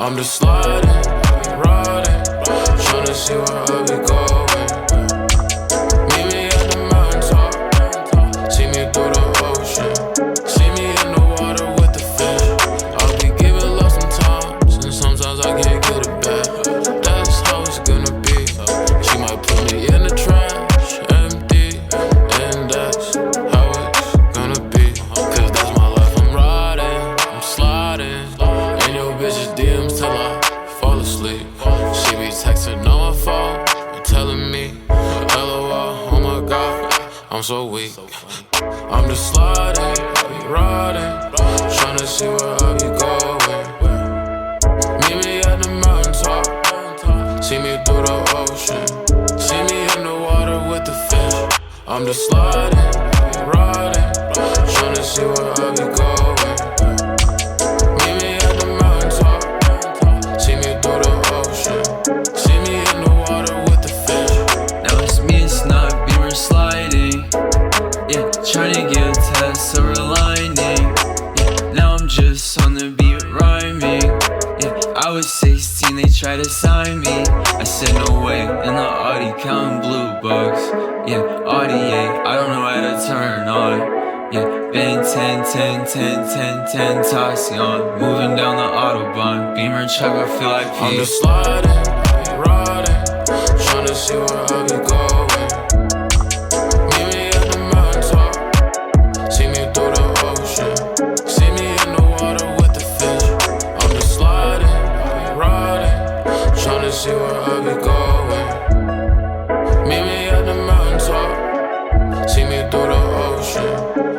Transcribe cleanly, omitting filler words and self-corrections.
I'm just sliding, riding, tryna see where I be going. Meet me at the mountaintop, see me through the ocean. See me in the water with the fish. I'll be giving love sometimes, and sometimes I can't get it back. That's how it's gonna be. She might put me in the trash, empty, and that's how it's gonna be. Cause that's my life, I'm riding, I'm sliding in your bitch's DMs till I fall asleep. She be texting on my phone and telling me, LOL, oh my god, I'm so weak. I'm just sliding, riding, tryna see where I be going. Meet me at the mountaintop, see me through the ocean. See me in the water with the fish. I'm just sliding, riding, tryna see where I be going. Meet me at the mountaintop, see me through the ocean. See me in the water with the fish. Now it's me, it's not Beamer sliding. Yeah, tryna get a test silver lining. Yeah, now I'm just on the beat rhyming. Yeah, I was 16, they tried to sign me. I said no way, in the Audi counting blue bucks. Yeah, Audi 8, I don't know how to turn on. Yeah, been 10, 10, 10, 10, 10, tossing on. Moving down the Autobahn, Beamer truck, I feel like I'm peace. just sliding, riding, tryna see where I be going. Meet me at the mountaintop, see me through the ocean. See me in the water with the fish. I'm just sliding, riding, tryna see where I be going. Meet me at the mountaintop, see me through the ocean.